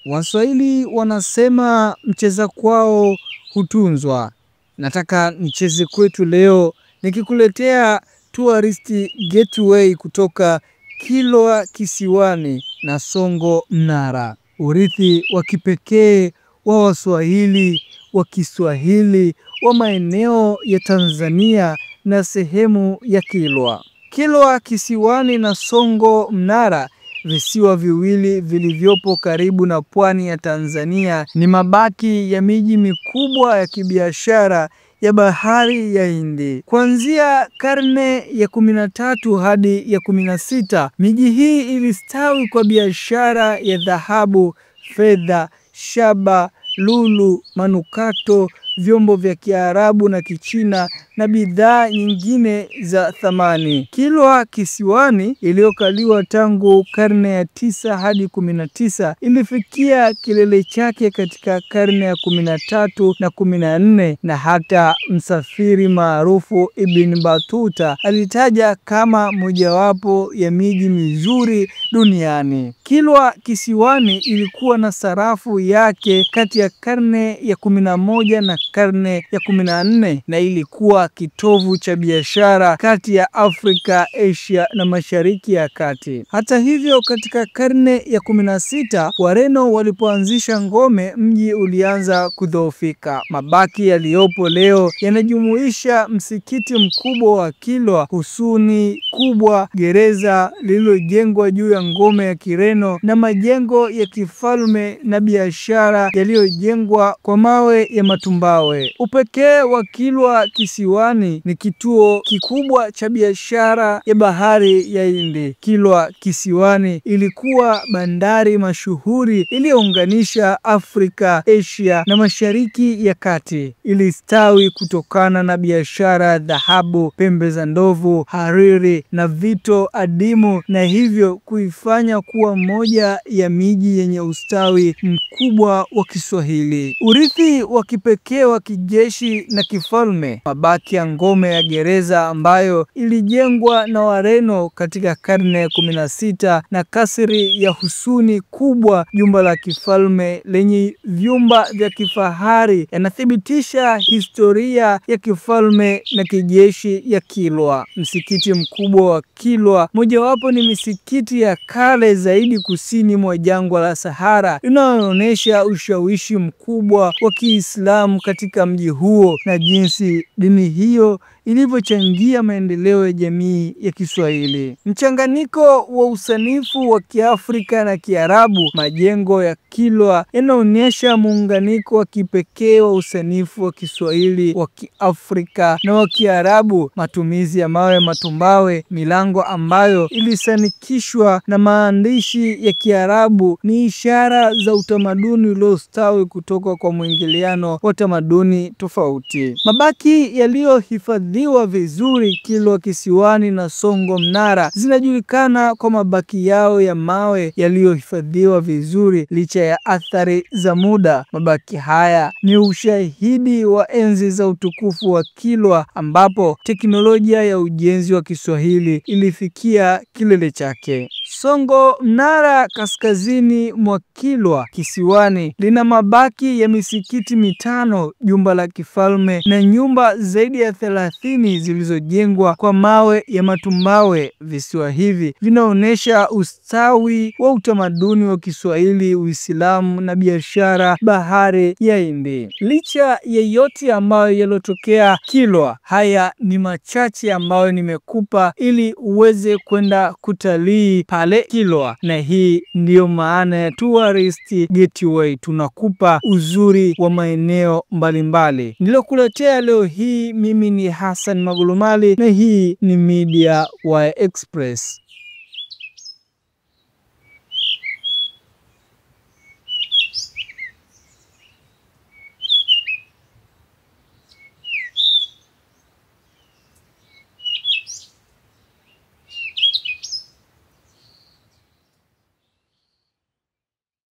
Waswahili wanasema mcheza kwao hutunzwa. Nataka nicheze kwetu leo nikikuletea tourist gateway kutoka Kilwa Kisiwani na Songo Mnara. Urithi wa kipekee wa Waswahili wa Kiswahili wa maeneo ya Tanzania na sehemu ya Kilwa. Kilwa Kisiwani na Songo Mnara, visiwa viwili vilivyopo karibu na pwani ya Tanzania, ni mabaki ya miji mikubwa ya kibiashara ya bahari ya Hindi. Kuanzia karne ya 13 hadi ya 16, miji hii ilistawi kwa biashara ya dhahabu, fedha, shaba, lulu, manukato, vyombo vya Kiarabu na Kichina na bidhaa nyingine za thamani. Kilwa Kisiwani, iliyokaliwa tangu karne ya 9 hadi 19, ilifikia kilele chake katika karne ya 13 na 14, na hata msafiri maarufu Ibn Battuta alitaja kama mojawapo ya miji mizuri duniani. Kilwa Kisiwani ilikuwa na sarafu yake kati ya karne ya 11 na karne ya 14, na ilikuwa kitovu cha biashara kati ya Afrika, Asia na Mashariki ya Kati. Hata hivyo, katika karne ya 16, Wareno walipoanzisha ngome, mji ulianza kudhoofika. Mabaki yaliyopo leo yanajumuisha msikiti mkubwa wa Kilwa, husuni kubwa, gereza lililojengwa juu ya ngome ya Kireno na majengo ya kifalme na biashara yaliyojengwa kwa mawe ya matumbawe. Upekee wa Kilwa Kisiwani ni kituo kikubwa cha biashara ya bahari ya Hindi. Kilwa Kisiwani ilikuwa bandari mashuhuri iliyounganisha Afrika, Asia na Mashariki ya Kati. Ilistawi kutokana na biashara ya dhahabu, pembe za ndovu, hariri na vito adimu, na hivyo kuifanya kuwa moja ya miji yenye ustawi mkubwa wa Kiswahili. Urithi wa kipekee wa kijeshi na kifalme: mabaki ya ngome ya gereza ambayo ilijengwa na Wareno katika karne ya 16, na kasri ya husuni kubwa, jumba la kifalme lenye vyumba vya kifahari, yanathibitisha historia ya kifalme na kijeshi ya Kilwa. Msikiti mkubwa wa Kilwa, mojawapo ni misikiti ya kale zaidi kusini mwa jangwa la Sahara, inayoonyesha ushawishi mkubwa wa Kiislamu katika mji huo na jinsi dini hiyo ilivyochangia maendeleo ya jamii ya Kiswahili. Mchanganyiko wa usanifu wa Kiafrika na Kiarabu. Majengo ya Kilwa yanaonyesha muunganiko wa kipekee wa usanifu wa Kiswahili, wa Kiafrika na wa Kiarabu. Matumizi ya mawe matumbawe, milango ambayo ilisanikishwa na maandishi ya Kiarabu, ni ishara za utamaduni uliostawi kutoka kwa mwingiliano wa tamaduni tofauti. Mabaki yaliyohifadhiwa vizuri Kilwa Kisiwani na Songo Mnara zinajulikana kwa mabaki yao ya mawe yaliyohifadhiwa vizuri licha ya athari za muda. Mabaki haya ni ushahidi wa enzi za utukufu wa Kilwa, ambapo teknolojia ya ujenzi wa Kiswahili ilifikia kilele chake. Songo Mnara, kaskazini mwa Kilwa Kisiwani, lina mabaki ya misikiti mitano, jumba la kifalme na nyumba zaidi ya 30 zilizojengwa kwa mawe ya matumbawe. Visiwa hivi vinaonyesha ustawi wa utamaduni wa Kiswahili, Uislamu na biashara bahari ya Hindi. Licha ya yote ambayo yalotokea Kilwa, haya ni machache ambayo nimekupa ili uweze kwenda kutalii pale Kilwa, na hii ndiyo maana ya tourist gateway. Tunakupa uzuri wa maeneo mbalimbali. Nilokuletea leo hii mimi ni Hassan Magulumali, na hii ni Media Y Express.